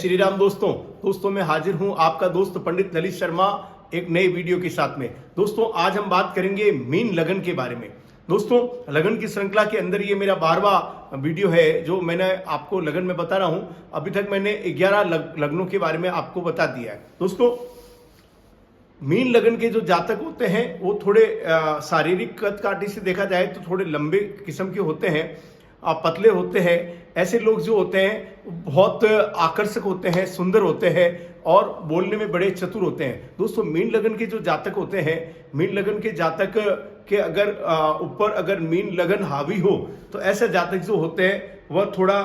श्री राम दोस्तों मैं हाजिर हूं आपका दोस्त पंडित ललित शर्मा एक नए वीडियो के साथ में। दोस्तों आज हम बात करेंगे मीन लगन के बारे में। दोस्तों लगन की श्रृंखला के अंदर ये मेरा 12वां वीडियो है जो मैंने आपको लगन में बता रहा हूं। अभी तक मैंने 11 लग्नों के बारे में आपको बता दिया है। दोस्तों मीन लगन के जो जातक होते हैं वो थोड़े शारीरिक कद काठी से देखा जाए तो थोड़े लंबे किस्म के होते हैं, पतले होते हैं। ऐसे लोग जो होते हैं बहुत आकर्षक होते हैं, सुंदर होते हैं और बोलने में बड़े चतुर होते हैं। दोस्तों मीन लगन के जो जातक होते हैं, मीन लगन के जातक के अगर ऊपर अगर मीन लगन हावी हो तो ऐसे जातक जो होते हैं वह थोड़ा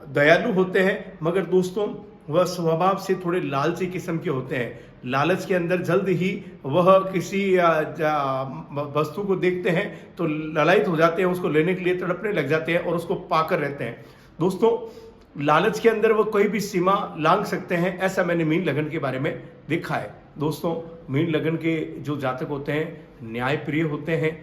दयालु होते हैं, मगर दोस्तों वह स्वभाव से थोड़े लालची किस्म के होते हैं। लालच के अंदर जल्द ही वह किसी वस्तु को देखते हैं तो ललायित हो जाते हैं, उसको लेने के लिए तड़पने लग जाते हैं और उसको पाकर रहते हैं। दोस्तों लालच के अंदर वो कोई भी सीमा लांघ सकते हैं, ऐसा मैंने मीन लगन के बारे में देखा है। दोस्तों मीन लगन के जो जातक होते हैं न्यायप्रिय होते हैं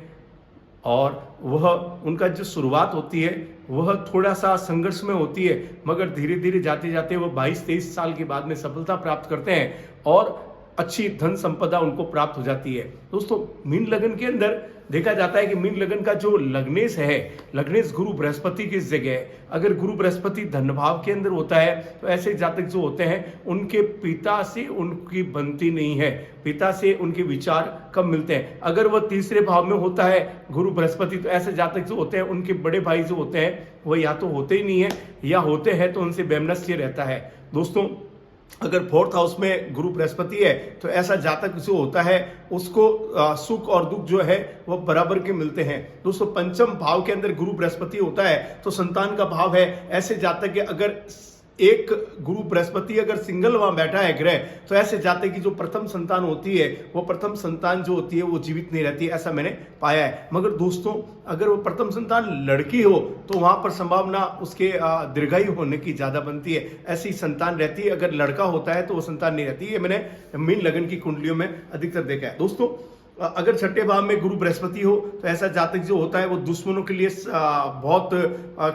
और वह उनका जो शुरुआत होती है वह थोड़ा सा संघर्ष में होती है, मगर धीरे धीरे जाते जाते वो 22-23 साल के बाद में सफलता प्राप्त करते हैं और अच्छी धन संपदा उनको प्राप्त हो जाती है। दोस्तों मीन लगन के अंदर देखा जाता है कि मीन लगन का जो लग्नेश है, लग्नेश गुरु बृहस्पति की जगह है। अगर गुरु बृहस्पति धन भाव के अंदर होता है तो ऐसे जातक जो होते हैं उनके पिता से उनकी बनती नहीं है, पिता से उनके विचार कम मिलते हैं। अगर वह तीसरे भाव में होता है गुरु बृहस्पति तो ऐसे जातक जो होते हैं उनके बड़े भाई जो होते हैं वह या तो होते ही नहीं है या होते हैं तो उनसे वैमनस्य रहता है। दोस्तों अगर 4th हाउस में गुरु बृहस्पति है तो ऐसा जातक जो होता है उसको सुख और दुख जो है वो बराबर के मिलते हैं। दोस्तों पंचम भाव के अंदर गुरु बृहस्पति होता है तो संतान का भाव है। ऐसे जातक के अगर एक गुरु बृहस्पति अगर सिंगल वहां बैठा है ग्रह तो ऐसे जातक की जो प्रथम संतान होती है वो प्रथम संतान जो होती है वो जीवित नहीं रहती, ऐसा मैंने पाया है। मगर दोस्तों अगर वो प्रथम संतान लड़की हो तो वहां पर संभावना उसके दीर्घायु होने की ज्यादा बनती है, ऐसी संतान रहती है। अगर लड़का होता है तो वो संतान नहीं रहती है, मैंने मीन लगन की कुंडलियों में अधिकतर देखा है। दोस्तों अगर छठे भाव में गुरु बृहस्पति हो तो ऐसा जातक जो होता है वो दुश्मनों के लिए बहुत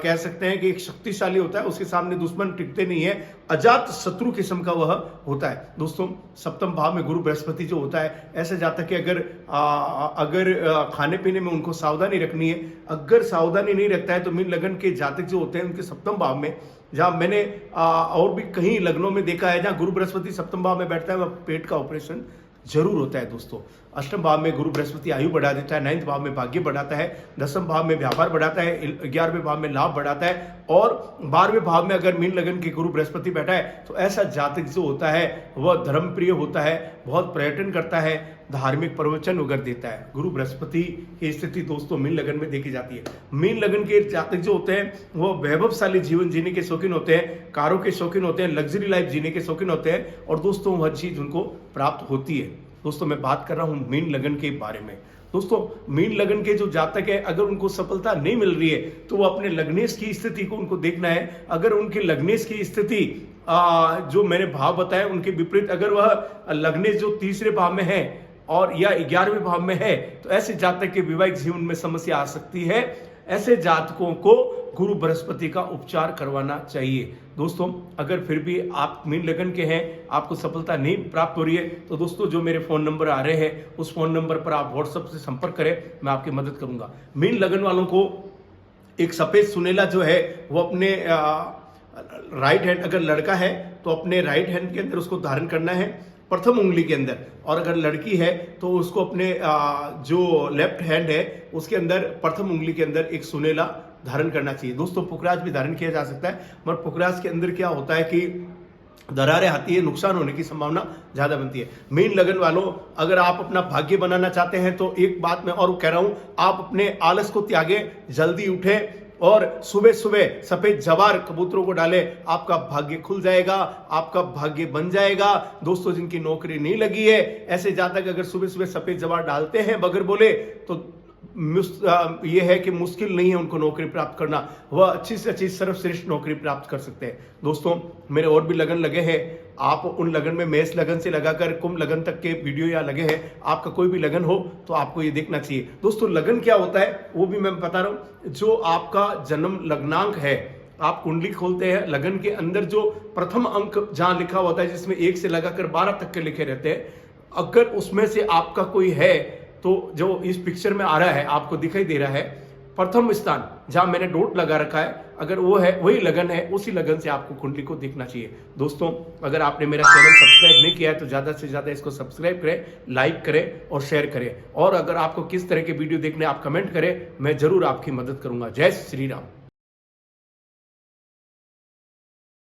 कह सकते हैं कि एक शक्तिशाली होता है, उसके सामने दुश्मन टिकते नहीं है, अजात शत्रु किस्म का वह होता है। दोस्तों सप्तम भाव में गुरु बृहस्पति जो होता है ऐसे जातक के अगर खाने पीने में उनको सावधानी रखनी है, अगर सावधानी नहीं रखता है तो मीन लगन के जातक जो होते हैं उनके सप्तम भाव में, जहां मैंने और भी कहीं लग्नों में देखा है जहां गुरु बृहस्पति सप्तम भाव में बैठता है वह पेट का ऑपरेशन जरूर होता है। दोस्तों अष्टम भाव में गुरु बृहस्पति आयु बढ़ा देता है, 9th भाव में भाग्य बढ़ाता है, 10वें भाव में व्यापार बढ़ाता है, 11वें भाव में लाभ बढ़ाता है और 12वें भाव में अगर मीन लगन के गुरु बृहस्पति बैठा है तो ऐसा जातक जो होता है वह धर्मप्रिय होता है, बहुत पर्यटन करता है, धार्मिक प्रवचन उगर देता है। गुरु बृहस्पति की स्थिति दोस्तों मीन लगन में देखी जाती है। मीन लगन के जातक जो होते हैं वो वैभवशाली जीवन जीने के शौकीन होते हैं, कारों के शौकीन होते हैं, लग्जरी लाइफ जीने के शौकीन होते हैं और दोस्तों वह चीज उनको प्राप्त होती है। दोस्तों मैं बात कर रहा हूं मीन लगन के बारे में। दोस्तों मीन लगन के जो जातक है अगर उनको सफलता नहीं मिल रही है तो वो अपने लग्नेश की स्थिति को उनको देखना है। अगर उनके लग्नेश की स्थिति जो मैंने भाव बताया उनके विपरीत, अगर वह लग्नेश जो तीसरे भाव में है और या 11वें भाव में है तो ऐसे जातक के वैवाहिक जीवन में समस्या आ सकती है। ऐसे जातकों को गुरु बृहस्पति का उपचार करवाना चाहिए। दोस्तों अगर फिर भी आप मीन लगन के हैं, आपको सफलता नहीं प्राप्त हो रही है तो दोस्तों जो मेरे फोन नंबर आ रहे हैं उस फोन नंबर पर आप व्हाट्सएप से संपर्क करें, मैं आपकी मदद करूंगा। मीन लगन वालों को एक सफेद सुनेला जो है वो अपने राइट हैंड, अगर लड़का है तो अपने राइट हैंड के अंदर उसको धारण करना है प्रथम उंगली के अंदर, और अगर लड़की है तो उसको अपने जो लेफ्ट हैंड है उसके अंदर प्रथम उंगली के अंदर एक सुनेला धारण करना चाहिए। दोस्तों पुखराज भी धारण किया जा सकता है, मगर पुखराज के अंदर क्या होता है कि दरारें आती है, नुकसान होने की संभावना ज्यादा बनती है। मीन लगन वालों अगर आप अपना भाग्य बनाना चाहते हैं तो एक बात मैं और कह रहा हूं, आप अपने आलस को त्यागे, जल्दी उठे और सुबह सुबह सफेद जवार कबूतरों को डाले, आपका भाग्य खुल जाएगा, आपका भाग्य बन जाएगा। दोस्तों जिनकी नौकरी नहीं लगी है ऐसे जातक अगर सुबह सुबह सफेद जवार डालते हैं बगैर बोले तो यह है कि मुश्किल नहीं है उनको नौकरी प्राप्त करना, वह अच्छी से अच्छी सर्वश्रेष्ठ नौकरी प्राप्त कर सकते हैं। दोस्तों मेरे और भी लगन लगे हैं, आप उन लगन में मेष लगन से लगाकर कुंभ लगन तक के वीडियो या लगे हैं, आपका कोई भी लगन हो तो आपको ये देखना चाहिए। दोस्तों लगन क्या होता है वो भी मैं बता रहा हूं, जो आपका जन्म लग्नांक है आप कुंडली खोलते हैं, लगन के अंदर जो प्रथम अंक जहां लिखा होता है, जिसमें 1 से लगाकर 12 तक के लिखे रहते हैं, अगर उसमें से आपका कोई है तो जो इस पिक्चर में आ रहा है, आपको दिखाई दे रहा है, प्रथम स्थान जहां मैंने डॉट लगा रखा है, अगर वो है, वही लगन है, उसी लगन से आपको कुंडली को देखना चाहिए। दोस्तों, अगर आपने मेरा चैनल सब्सक्राइब नहीं किया है तो ज्यादा से ज्यादा इसको सब्सक्राइब करें, लाइक करें और शेयर करें। और अगर आपको किस तरह के वीडियो देखने, आप कमेंट करें, मैं जरूर आपकी मदद करूंगा। जय श्री राम।